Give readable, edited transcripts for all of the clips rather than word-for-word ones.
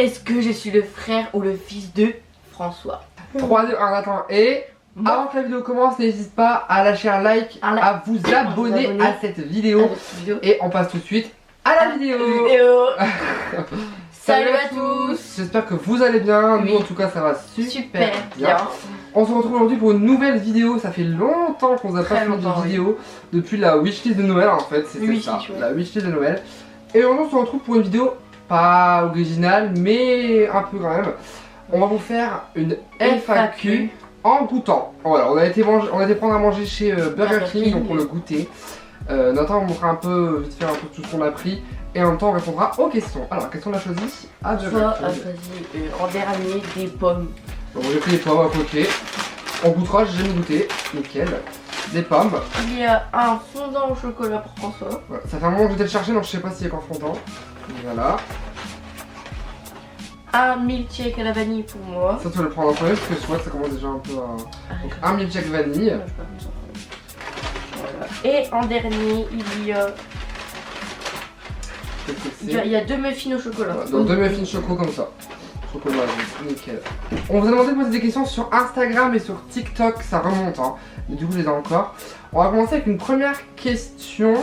Est-ce que je suis le frère ou le fils de François? 3, 2, 1, attends. Et avant que la vidéo commence, n'hésite pas à lâcher un like, à vous abonner à cette vidéo. Et on passe tout de suite à la vidéo. Salut à tous. J'espère que vous allez bien. Nous en tout cas ça va super bien. On se retrouve aujourd'hui pour une nouvelle vidéo. Ça fait longtemps qu'on n'a pas fait de vidéo. Depuis la wishlist de Noël en fait. C'est ça, la wishlist de Noël. Et aujourd'hui on se retrouve pour une vidéo pas originale mais un peu quand même. On va vous faire une FAQ en goûtant. Voilà, on a été prendre à manger chez Burger King donc pour le goûter. Nathan va montrer un peu, vite faire un peu tout ce qu'on a pris. Et en même temps on répondra aux questions. Alors, qu'est-ce qu'on a choisi? Soit a choisi en dernier des pommes. Donc j'ai pris les pommes, ok. On goûtera, j'ai jamais goûté. Nickel. Des pommes. Il y a un fondant au chocolat pour François. Voilà. Ça fait un moment que j'étais le chercher donc je sais pas s'il y a qu'en fondant. Voilà. Un milkshake à la vanille pour moi. Ça tu vas le prendre en premier parce que je vois que ça commence déjà un peu à... Donc un milkshake vanille. Voilà. Et en dernier il y a... Il y a 2 muffins au chocolat. Voilà, donc 2 muffins choco comme ça. Chocolat, nickel. On vous a demandé de poser des questions sur Instagram et sur TikTok, ça remonte hein. Mais du coup je les ai encore. On va commencer avec une première question.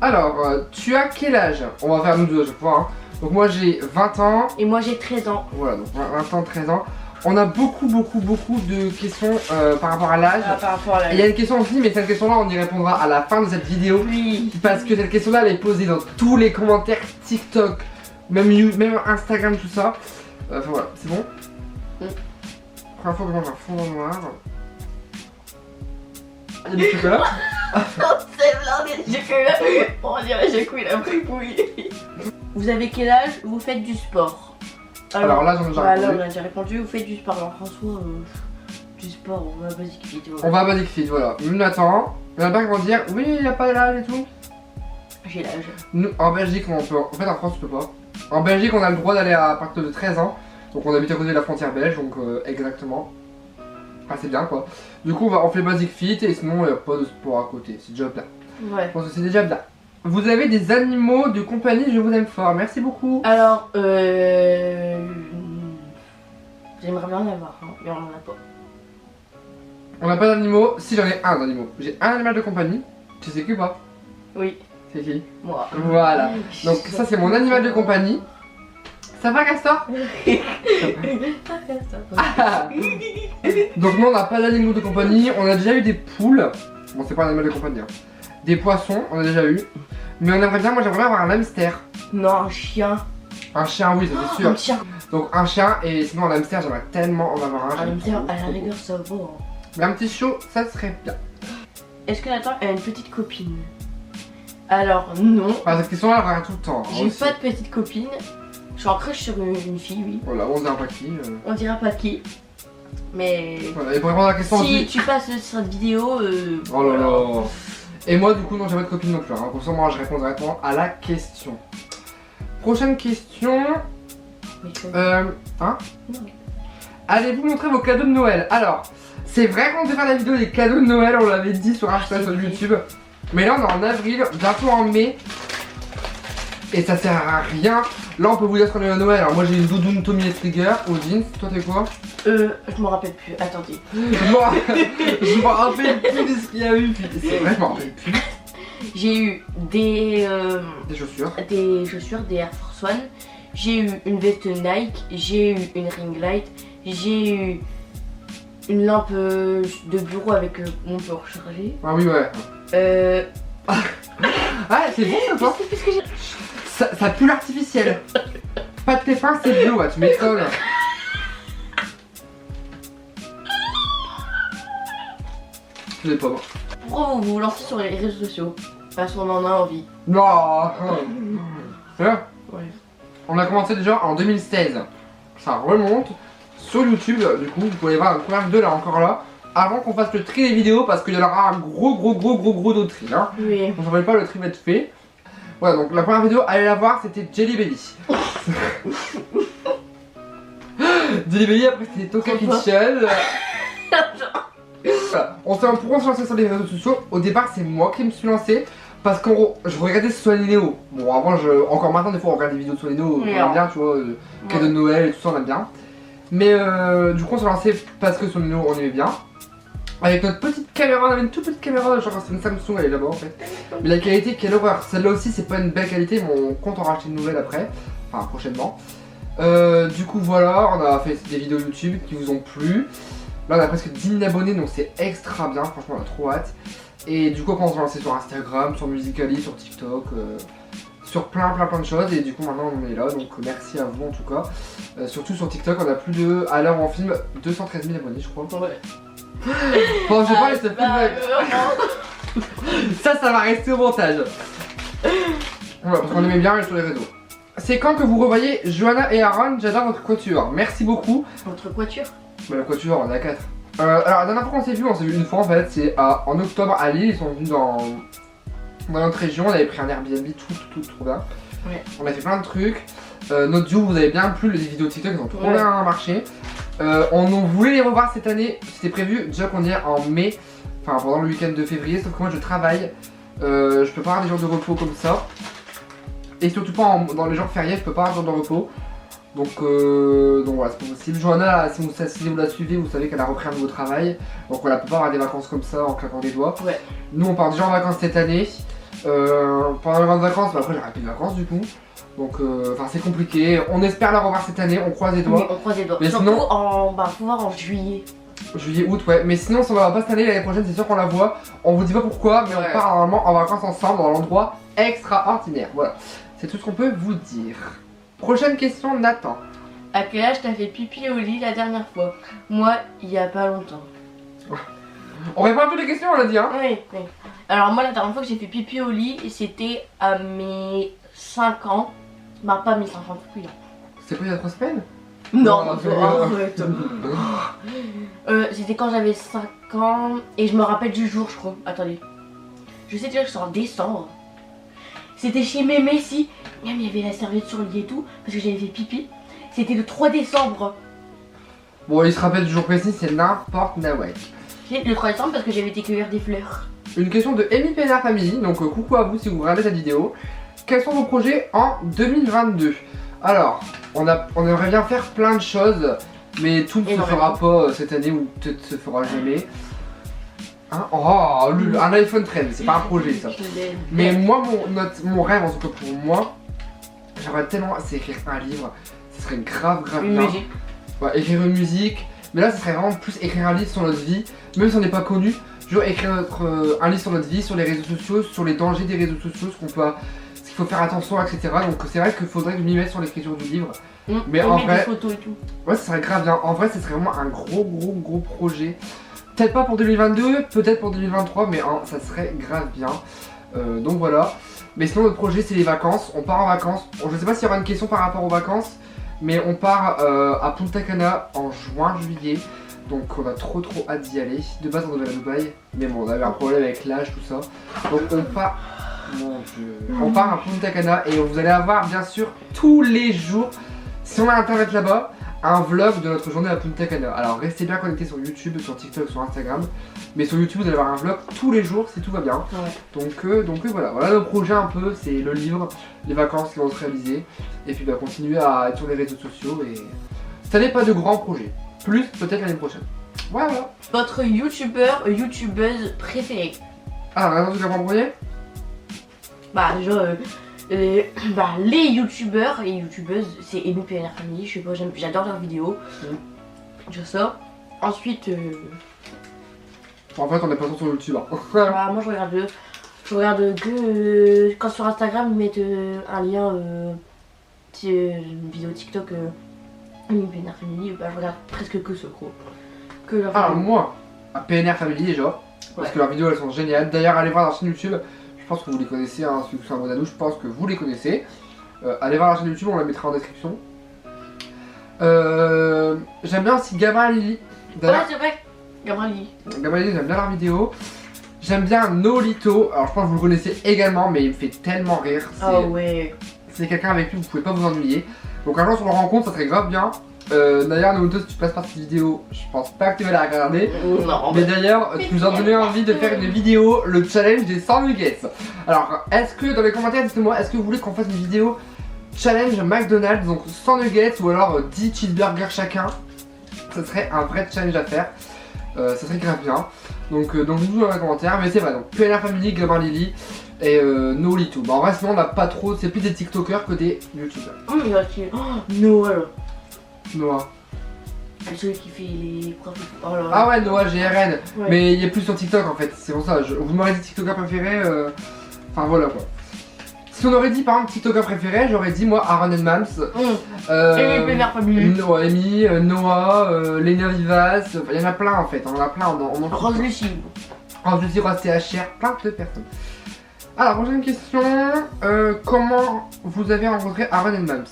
Alors, tu as quel âge? On va faire nous deux à chaque fois hein. Donc moi j'ai 20 ans. Et moi j'ai 13 ans. Voilà, donc 20 ans, 13 ans. On a beaucoup de questions par rapport à l'âge. Et il y a une question aussi, mais cette question là on y répondra à la fin de cette vidéo. Oui. Parce que cette question là elle est posée dans tous les commentaires TikTok, même Instagram, tout ça. Enfin voilà, c'est bon. Première fois que je mange un fondant noir. Il y a du chocolat. C'est blindé de chocolat. On dirait que il a pris bouille. Vous avez quel âge? Vous faites du sport? Alors là j'en ai déjà répondu. Alors on a déjà répondu, vous faites du sport. Alors François, du sport, on va à Basic Fit. On va à Basic Fit, voilà. Nous Nathan, il y en a pas qui vont dire oui il n'y a pas l'âge et tout. J'ai l'âge. Nous en Belgique on peut, en fait en France tu peux pas. En Belgique on a le droit d'aller à partir de 13 ans. Donc on habite à côté de la frontière belge, donc exactement. Ah c'est bien quoi. Du coup on fait Basic Fit et sinon il n'y a pas de sport à côté, c'est déjà bien. Ouais. Je pense que c'est déjà bien. Vous avez des animaux de compagnie, je vous aime fort, merci beaucoup. Alors j'aimerais bien en avoir, hein, mais on en a pas. On n'a pas d'animaux, si j'en ai un d'animaux. J'ai un animal de compagnie, tu sais qui ou pas? Oui. C'est qui? Moi. Voilà, donc ça c'est mon animal de compagnie. Ça va Castor? Donc nous on n'a pas d'animaux de compagnie, on a déjà eu des poules. Bon c'est pas un animal de compagnie hein. Des poissons, on a déjà eu. Mais on aimerait bien, moi j'aimerais bien avoir un hamster. Non, un chien. Un chien oui ça c'est sûr. Un chien. Donc un chien et sinon un hamster j'aimerais tellement en avoir un. Un hamster à la rigueur ça va hein. Mais un petit chiot ça serait bien. Est-ce que Nathan a une petite copine? Alors non. Ah, cette question là elle revient tout le temps. J'ai pas de petite copine. Je suis en crush sur une fille, oui. Voilà, on dira pas qui. On dira pas qui. Mais... Voilà, et pour répondre à la question si tu passes sur cette vidéo... oh là là. Et moi du coup non j'ai pas de copine non plus. Hein. Pour ça moi je réponds directement à la question. Prochaine question. Hein? Allez-vous montrer vos cadeaux de Noël? Alors, c'est vrai qu'on devait faire la vidéo des cadeaux de Noël, on l'avait dit sur Insta, sur YouTube. Mais là on est en avril, bientôt en mai. Et ça sert à rien. Là on peut vous dire qu'on est à Noël. Alors moi j'ai une doudoune Tommy Hilfiger au jeans. Toi t'es quoi? Je me rappelle plus. Attendez. Je me rappelle plus de ce qu'il y a eu. C'est vrai je me rappelle plus. J'ai eu des chaussures. Des chaussures, des Air Force One. J'ai eu une veste Nike. J'ai eu une ring light. J'ai eu une lampe de bureau avec mon peut recharger. Ah oui ouais. Ah c'est bon ça toi? Ça pue l'artificiel. Pas de tes fins, c'est bio, tu m'étonnes. Je sais pas moi. Pourquoi vous vous lancez sur les réseaux sociaux? Parce qu'on en a envie. Non. Ouais. On a commencé déjà en 2016. Ça remonte sur YouTube. Du coup, vous pouvez voir la première vidéo là encore là. Avant qu'on fasse le tri des vidéos parce qu'il y en aura un gros de tri hein. Oui. On s'en rappelle pas, le tri va être fait. Voilà donc la première vidéo, allez la voir, c'était Jelly Belly. Jelly Belly, après c'était Toka Kitchen. Voilà. Pourquoi on se lancer sur les réseaux sociaux? Au départ c'est moi qui me suis lancé Parce que je regardais Swan et Néo. Bon, avant, encore maintenant, des fois, on regarde des vidéos de Swan et Néo, on aime bien, tu vois, cadeaux de Noël et tout ça, on aime bien. Mais du coup, on s'est lancé parce que Swan et Néo, on aimait bien. Avec notre petite caméra, on avait une toute petite caméra, genre c'est une Samsung, elle est là-bas en fait. Mais la qualité, quelle horreur. Celle-là aussi, c'est pas une belle qualité, mais on compte en racheter une nouvelle après. Enfin, prochainement. Du coup, voilà, on a fait des vidéos YouTube qui vous ont plu. Là, on a presque 10 000 abonnés, donc c'est extra bien, franchement, on a trop hâte. Et du coup, on va lancer sur Instagram, sur Musical.ly, sur TikTok, sur plein de choses. Et du coup, maintenant, on est là, donc merci à vous en tout cas. Surtout sur TikTok, on a plus de, à l'heure où on filme, 213 000 abonnés, je crois. Ouais. Bon, je sais pas, c'est plus ça va rester au montage. Voilà, parce qu'on aimait bien aller sur les réseaux. C'est quand que vous revoyez Johanna et Aaron? J'adore votre quatuor. Merci beaucoup. Votre quatuor? Bah, la quatuor, on est à 4. Alors, la dernière fois qu'on s'est vu une fois en fait, c'est en octobre à Lille. Ils sont venus dans notre région. On avait pris un Airbnb, tout trop bien. Ouais. On a fait plein de trucs. Notre duo vous avez bien plu, les vidéos TikTok ils ont trop bien marché. On voulait les revoir cette année, c'était prévu déjà qu'on y est en mai, enfin pendant le week-end de février, sauf que moi je travaille, je peux pas avoir des jours de repos comme ça. Et surtout pas dans les jours fériés, je peux pas avoir des jours de repos. Donc voilà, c'est pas possible. Johanna, si vous la suivez, vous savez qu'elle a repris un nouveau travail. Donc voilà, elle peut pas avoir des vacances comme ça en claquant des doigts. Ouais. Nous on part déjà en vacances cette année. Pendant les grandes vacances, bah après j'aurai plus de vacances du coup. Donc c'est compliqué, on espère la revoir cette année, on croise les doigts. Oui, on croise les doigts. Mais surtout sinon, faut voir en juillet. Juillet, août, ouais. Mais sinon, si on va pas cette année, l'année prochaine, c'est sûr qu'on la voit. On vous dit pas pourquoi, mais on part normalement en vacances ensemble dans l'endroit extraordinaire. Voilà, c'est tout ce qu'on peut vous dire. Prochaine question, Nathan. À quel âge t'as fait pipi au lit la dernière fois? Moi, il y a pas longtemps. On répond à toutes les questions, on l'a dit, hein. Oui. Alors moi, la dernière fois que j'ai fait pipi au lit, c'était à mes 5 ans. Bah pas 1500 plus. C'est quoi il y a 3 semaines? Non, arrête. C'était quand j'avais 5 ans et je me rappelle du jour je crois. Attendez. Je sais déjà que c'est en décembre. C'était chez Mémé ici. Même il y avait la serviette sur le lit et tout parce que j'avais fait pipi. C'était le 3 décembre. Bon il se rappelle du jour précis, c'est n'importe nawak. Le 3 décembre parce que j'avais été cueillir des fleurs. Une question de Amy Pénard Family, donc coucou à vous si vous regardez cette vidéo. Quels sont vos projets en 2022? Alors, on aimerait bien faire plein de choses, mais tout ne se fera pas cette année ou peut-être se fera jamais. Hein? Oh, un iPhone 13, c'est pas un projet ça. Mais moi, mon rêve en tout cas pour moi, j'aimerais tellement, c'est écrire un livre. Ce serait grave une bien. Musique. Ouais, écrire une musique. Mais là, ce serait vraiment plus écrire un livre sur notre vie, même si on n'est pas connu. Genre écrire un livre sur notre vie, sur les réseaux sociaux, sur les dangers des réseaux sociaux, ce qu'il faut faire attention, etc. Donc c'est vrai qu'il faudrait que je m'y mette sur l'écriture du livre. Mais en vrai, des photos et tout. Ouais, ça serait grave bien. En vrai, ce serait vraiment un gros projet. Peut-être pas pour 2022, peut-être pour 2023, mais ça serait grave bien. Donc voilà. Mais sinon, notre projet, c'est les vacances. On part en vacances. Je sais pas s'il y aura une question par rapport aux vacances, mais on part à Punta Cana en juin-juillet. Donc on a trop hâte d'y aller. De base on devait aller à Dubaï, mais bon on avait un problème avec l'âge, tout ça. Donc on part, mon Dieu, on part à Punta Cana et vous allez avoir bien sûr tous les jours, si on a internet là-bas, un vlog de notre journée à Punta Cana. Alors restez bien connectés sur YouTube, sur TikTok, sur Instagram. Mais sur YouTube vous allez avoir un vlog tous les jours si tout va bien. Ouais. Donc voilà le projet un peu, c'est le livre, les vacances qui vont se réaliser. Et puis continuer à être sur les réseaux sociaux et cette année pas de grands projets. Plus peut-être l'année prochaine. Voilà. Votre youtubeur, youtubeuse préférée? Ah, raison du grand premier? Bah déjà, les youtubeurs et youtubeuses, c'est Amy Pénard Family, je sais pas, j'adore leurs vidéos. Déjà ça. Ensuite... En fait on est pas sur YouTube. Hein. Bah, moi je regarde que quand sur Instagram ils mettent un lien, une vidéo TikTok. Amy Pénard Family, bah, je regarde presque que ce gros. Alors moi, à PNR Family déjà, parce que leurs vidéos elles sont géniales. D'ailleurs allez voir leur chaîne YouTube, je pense que vous les connaissez, hein, si vous êtes un bon ado, je pense que vous les connaissez. Allez voir leur chaîne YouTube, on la mettra en description. J'aime bien aussi Gamma Lily. Ouais c'est vrai, Gamma Lily. J'aime bien leurs vidéos. J'aime bien Nolito, alors je pense que vous le connaissez également, mais il me fait tellement rire. Ah ouais. C'est quelqu'un avec qui vous pouvez pas vous ennuyer. Donc un jour on se rencontre, ça serait grave bien. D'ailleurs, Naruto, si tu passes par cette vidéo, je pense pas que tu vas la regarder. Non. Mais d'ailleurs, tu nous as donné envie de faire une vidéo, le challenge des 100 nuggets. Alors, est-ce que dans les commentaires, dites-moi, est-ce que vous voulez qu'on fasse une vidéo challenge McDonald's, donc 100 nuggets ou alors 10 cheeseburgers chacun? Ce serait un vrai challenge à faire. Ça serait grave bien. Donc dites-nous dans les commentaires. Mais c'est vrai, donc PNR Family, Gamer Lily et Nolito. Bah en vrai, sinon on n'a pas trop. C'est plus des TikTokers que des YouTubers. Oh, mais là, Noah. Noah. Celui qui fait les profils. Oh là là. Ah ouais, Noah GRN. Ouais. Mais il est plus sur TikTok en fait. C'est pour ça. Vous m'aurez dit TikToker préféré. Enfin voilà quoi. Si on aurait dit par exemple TikToker préféré, j'aurais dit moi Aaron and Mams. Amy, PNR Family. Amy, Noah, Lena Vivas. Enfin, il y en a plein en fait. On en a plein. Rose Lucie. Rose Lucie, Rose THR. Plein de personnes. Alors, prochaine question. Comment vous avez rencontré Aaron and Mams?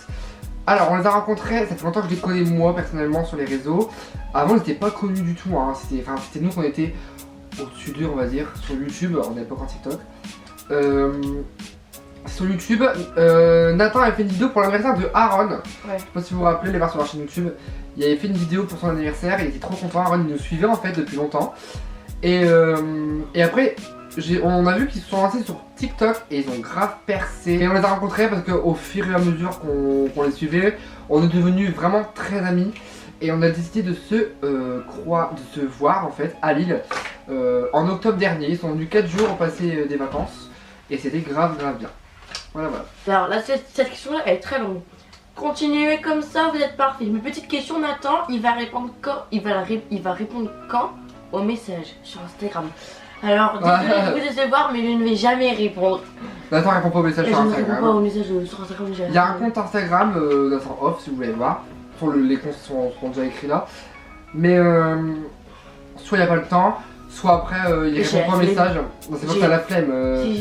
Alors, on les a rencontrés, ça fait longtemps que je les connais moi personnellement sur les réseaux. Avant, ils n'étaient pas connus du tout. Hein. C'était nous qu'on était au-dessus d'eux, on va dire, sur YouTube. On n'avait pas encore TikTok. Sur YouTube, Nathan avait fait une vidéo pour l'anniversaire de Aaron. Ouais. Je sais pas si vous vous rappelez, les voir sur la chaîne YouTube. Il avait fait une vidéo pour son anniversaire. Il était trop content. Aaron, il nous suivait en fait depuis longtemps. Et après. On a vu qu'ils se sont lancés sur TikTok et ils ont grave percé. Et on les a rencontrés parce qu'au fur et à mesure qu'on les suivait, on est devenus vraiment très amis. Et on a décidé de se voir en fait à Lille en octobre dernier. Ils sont venus 4 jours pour passer des vacances et c'était grave bien. Voilà. Alors là, cette question-là, elle est très longue. Continuez comme ça, vous êtes parfait. Mais petite question, Nathan, il va répondre quand? Il va répondre quand au message sur Instagram? Alors, désolé de vous décevoir, mais je ne vais jamais répondre. Nathan répond pas au message sur Instagram. Je ne réponds pas au message sur Instagram. Il y a un compte Instagram Nathan Off si vous voulez voir. Les comptes sont déjà écrits là. Mais soit il n'y a pas le temps, soit après il répond pas au message. C'est pas que t'as la flemme.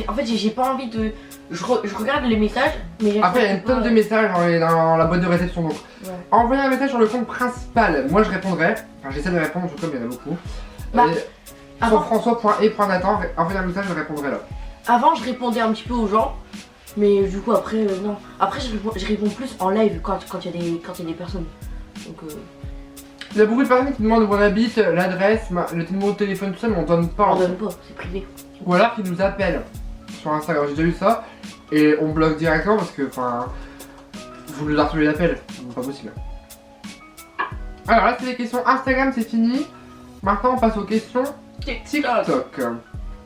En fait, j'ai pas envie de. Je regarde les messages, mais après il y a une tonne de messages dans la boîte de réception. Donc envoyez un message sur le compte principal. Moi je répondrai. Enfin j'essaie de répondre, en tout cas il y en a beaucoup. Sur François.e.nathan, envoyez un message, je répondrai là. Avant je répondais un petit peu aux gens, mais du coup après non. Après je réponds plus en live quand il y a des personnes. Donc il y a beaucoup de personnes qui demandent où on habite, l'adresse, le numéro de téléphone, tout ça, mais on donne pas. On donne pas, c'est privé. Ou alors qu'ils nous appellent sur Instagram, j'ai déjà eu ça, et on bloque directement parce que enfin vous nous harcelez l'appel, c'est pas possible. Alors là c'est les questions Instagram, c'est fini. Maintenant on passe aux questions TikTok.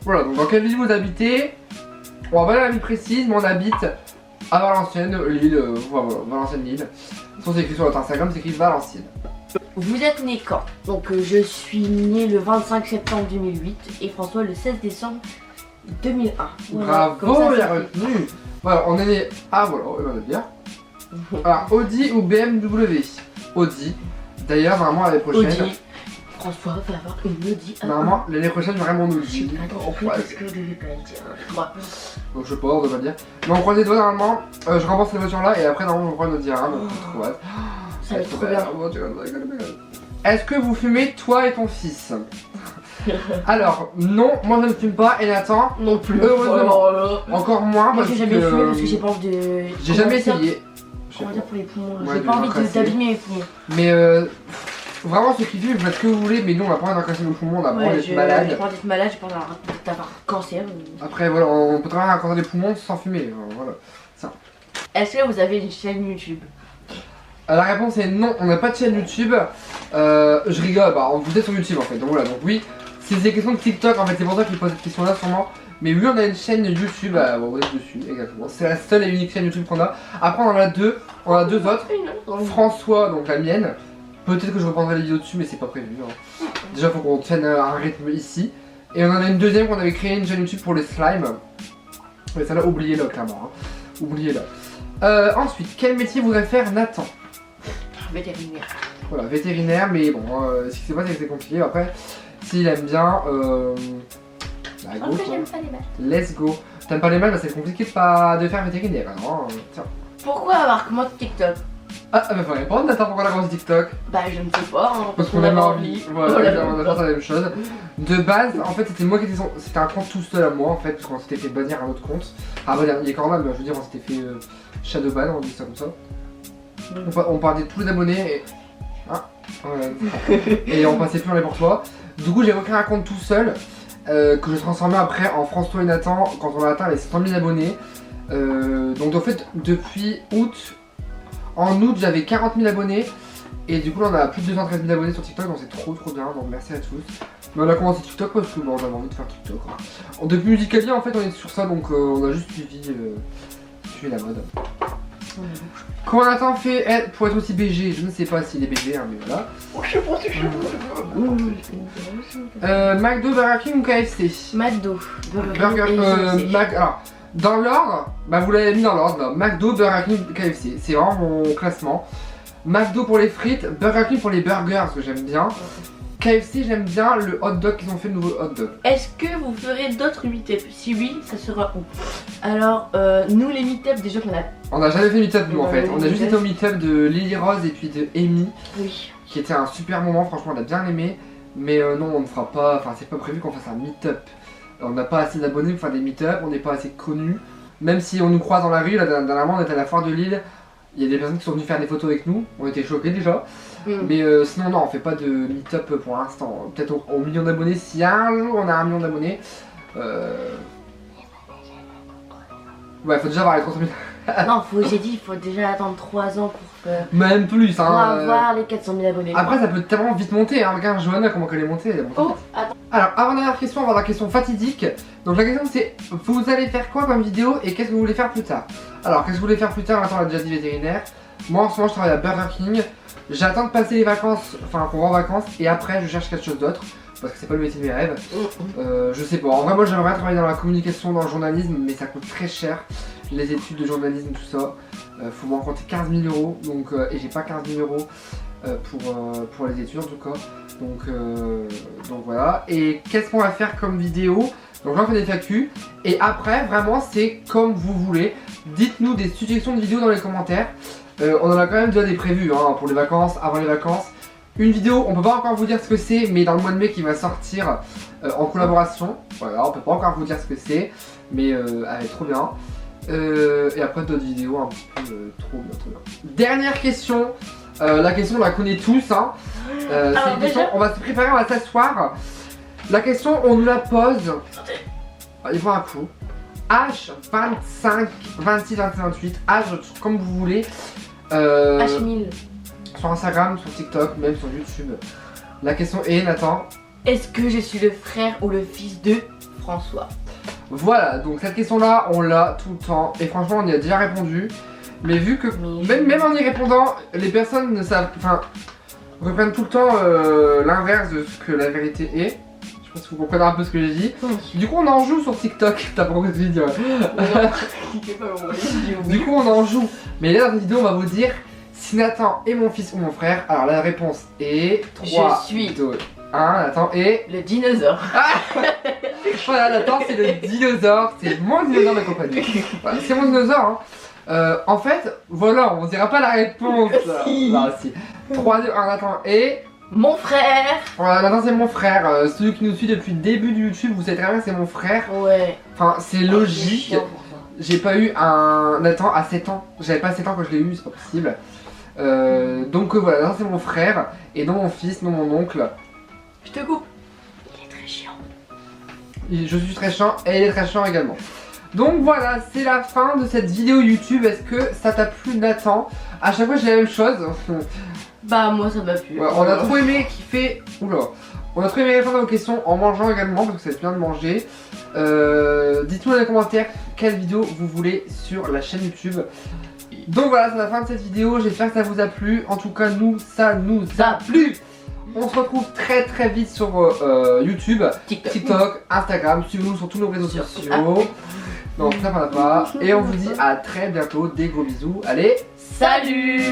Voilà, donc dans quelle ville vous habitez? On va pas la ville précise, mais on habite à Valenciennes, Lille, voilà, Valenciennes, Lille. Sinon c'est écrit sur notre Instagram, c'est écrit Valenciennes. Vous êtes né quand? Donc je suis né le 25 septembre 2008 et François le 16 décembre 2001. Voilà, bravo, il a retenu. Voilà, on est né voilà, on va le dire. Alors, Audi ou BMW? Audi. D'ailleurs, vraiment l'année prochaine. Audi. François va avoir une Audi. Normalement, l'année prochaine, vraiment une Audi. Qu'est-ce que je devais pas le dire, je crois. Donc je sais pas, on devrait le dire. Mais on croise les doigts normalement, je rembourse cette voiture là et après normalement on prend une Audi R1, donc trop hâte. Ça va être trop bien. Est-ce que vous fumez toi et ton fils? Alors, non, moi je ne fume pas et Nathan non plus. Heureusement. Encore moins parce que j'ai jamais fumé parce que j'ai pas envie de. J'ai jamais essayé. Comment dire pour les poumons? J'ai pas envie d'abîmer mes poumons. Mais vraiment ceux qui fument, vous faites ce que vous voulez, mais nous on a pas envie de casser nos poumons, on a pas envie d'être malade. J'ai pas envie d'être malade, j'ai pas envie d'avoir cancer. Après voilà, on peut très bien raconter des poumons sans fumer, voilà. Ça. Est-ce que vous avez une chaîne YouTube? La réponse est non, on n'a pas de chaîne YouTube. Je rigole, vous êtes sur YouTube en fait, donc voilà, donc oui. C'est des questions de TikTok en fait, c'est pour ça qu'ils posent cette question là sûrement. Mais oui, on a une chaîne YouTube, on va être dessus, exactement. C'est la seule et unique chaîne YouTube qu'on a. Après on en a deux autres. François, donc la mienne. Peut-être que je reprendrai les vidéos dessus, mais c'est pas prévu. Hein. Déjà faut qu'on tienne un rythme ici. Et on en a une deuxième qu'on avait créé une chaîne YouTube pour les slimes. Mais ça là, oubliez-le clairement. Hein. Oubliez-le. Ensuite, quel métier voudrait faire Nathan? Vétérinaire. Voilà, vétérinaire, mais bon, ce qui se passe c'est que c'est compliqué. Après, s'il aime bien, Après j'aime pas les maths. Let's go. T'aimes pas les maths, c'est compliqué de faire vétérinaire. Alors, tiens. Pourquoi avoir commencé TikTok? Ah, bah faut répondre Nathan, pourquoi la commencé TikTok? Bah je ne sais pas, hein, parce qu'on avait envie. Voilà, on a fait la même chose. De base, en fait c'était moi qui étais c'était un compte tout seul à moi en fait, parce qu'on s'était fait bannir un autre compte. Ah bah il y a Corona, mais je veux dire on s'était fait shadowban, on dit ça comme ça. On perdait tous les abonnés Hein et on passait plus en lait pour toi. Du coup j'ai recréé un compte tout seul que je transformais après en François et Nathan quand on a atteint les 100 000 abonnés. Donc en fait depuis août, en août j'avais 40 000 abonnés et du coup là on a plus de 213 000 abonnés sur TikTok, donc c'est trop bien, donc merci à tous. Mais on a commencé TikTok parce que bon, on avait envie de faire TikTok. Depuis Musical.ly en fait on est sur ça, donc on a juste suivi la mode. Comment Nathan fait pour être aussi BG? Je ne sais pas s'il est BG, hein, mais voilà. McDo, Burger King ou KFC? McDo, alors, dans l'ordre, bah vous l'avez mis dans l'ordre là. McDo, Burger King, KFC. C'est vraiment mon classement. McDo pour les frites, Burger King pour les burgers, que j'aime bien. KFC, j'aime bien le hot dog qu'ils ont fait, le nouveau hot dog. Est-ce que vous ferez d'autres meet-up? Si oui, ça sera où? Alors, nous les meet-up, déjà qu'on a... On n'a jamais fait meet-up nous en fait. On a juste été au meet-up de Lily Rose et puis de Amy. Oui. Qui était un super moment, franchement on a bien aimé. Mais non, on ne fera pas, enfin c'est pas prévu qu'on fasse un meet-up. On n'a pas assez d'abonnés pour faire des meet-up, on n'est pas assez connus. Même si on nous croise dans la rue, là dernièrement on était à la foire de Lille. Il y a des personnes qui sont venues faire des photos avec nous, on était choqués déjà. Mais sinon non, on fait pas de meet-up pour l'instant. Peut-être au million d'abonnés, si un jour on a 1 million d'abonnés. Ouais, faut déjà avoir les 300 000. Non, j'ai dit, il faut déjà attendre 3 ans pour faire... Même plus, hein. Pour avoir les 400 000 abonnés. Après ça peut tellement vite monter, hein. Regarde Johanna comment elle est montée, elle est montée. Oh, attends. Alors, avant-dernière question, on va voir la question fatidique. Donc la question c'est, vous allez faire quoi comme vidéo et qu'est-ce que vous voulez faire plus tard? Alors, qu'est-ce que vous voulez faire plus tard? Attends, on a déjà dit vétérinaire. Moi en ce moment je travaille à Burger King. J'attends de passer les vacances, enfin qu'on va en vacances, et après je cherche quelque chose d'autre. Parce que c'est pas le métier de mes rêves. Je sais pas, en vrai moi j'aimerais travailler dans la communication, dans le journalisme, mais ça coûte très cher. Les études de journalisme, tout ça. Faut m'en compter 15 000 euros, donc, et j'ai pas 15 000 euros pour les études en tout cas. Donc voilà. Et qu'est-ce qu'on va faire comme vidéo? Donc j'en fais des FAQ. Et après vraiment c'est comme vous voulez. Dites-nous des suggestions de vidéos dans les commentaires. On en a quand même déjà des prévus hein, pour les vacances, avant les vacances. Une vidéo, on peut pas encore vous dire ce que c'est, mais dans le mois de mai qui va sortir en collaboration. Voilà, on peut pas encore vous dire ce que c'est, mais elle est trop bien. Et après d'autres vidéos un petit peu trop bien. Dernière question, la question on la connaît tous. Hein. C'est une question, on va se préparer, on va s'asseoir. La question on nous la pose. Il faut un coup. H25, 26, 27, 28, H comme vous voulez. H1000. Sur Instagram, sur TikTok, même sur YouTube. La question est, Nathan, est-ce que je suis le frère ou le fils de François? Voilà, donc cette question-là, on l'a tout le temps. Et franchement, on y a déjà répondu. Mais vu que, même en y répondant, les personnes ne savent, enfin, reprennent tout le temps l'inverse de ce que la vérité est. Je pense que vous comprenez un peu ce que j'ai dit. Du coup, on en joue sur TikTok. T'as pas compris ce que j'ai dit, Du coup, on en joue. Mais là, dans cette vidéo, on va vous dire si Nathan est mon fils ou mon frère. Alors, la réponse est 3, je suis 2, 1. Nathan est le dinosaure. Voilà, Nathan, c'est le dinosaure. C'est mon dinosaure de compagnie. Voilà, c'est mon dinosaure. Hein. En fait, voilà, on dira pas la réponse. Si. Non, si. 3, 2, 1. Nathan est mon frère. Voilà, Nathan c'est mon frère, celui qui nous suit depuis le début du YouTube, vous savez très bien que c'est mon frère. Ouais. Enfin, c'est logique. J'ai pas eu un Nathan à 7 ans. J'avais pas 7 ans quand je l'ai eu, c'est pas possible. Donc voilà, Nathan c'est mon frère, et non mon fils, non mon oncle. Je te coupe. Il est très chiant. Je suis très chiant, et il est très chiant également. Donc voilà, c'est la fin de cette vidéo YouTube. Est-ce que ça t'a plu, Nathan? À chaque fois j'ai la même chose. Bah moi ça m'a plu. Ouais, on a trop aimé kiffer. Oula. On a trop aimé répondre à vos questions en mangeant également parce que c'est bien de manger. Dites-nous dans les commentaires quelle vidéo vous voulez sur la chaîne YouTube. Donc voilà, c'est la fin de cette vidéo. J'espère que ça vous a plu. En tout cas, nous, ça nous a plu. On se retrouve très très vite sur YouTube, TikTok, Instagram. Suivez-nous sur tous nos réseaux sociaux. Non, ça va pas. Et on vous dit à très bientôt. Des gros bisous. Allez, salut!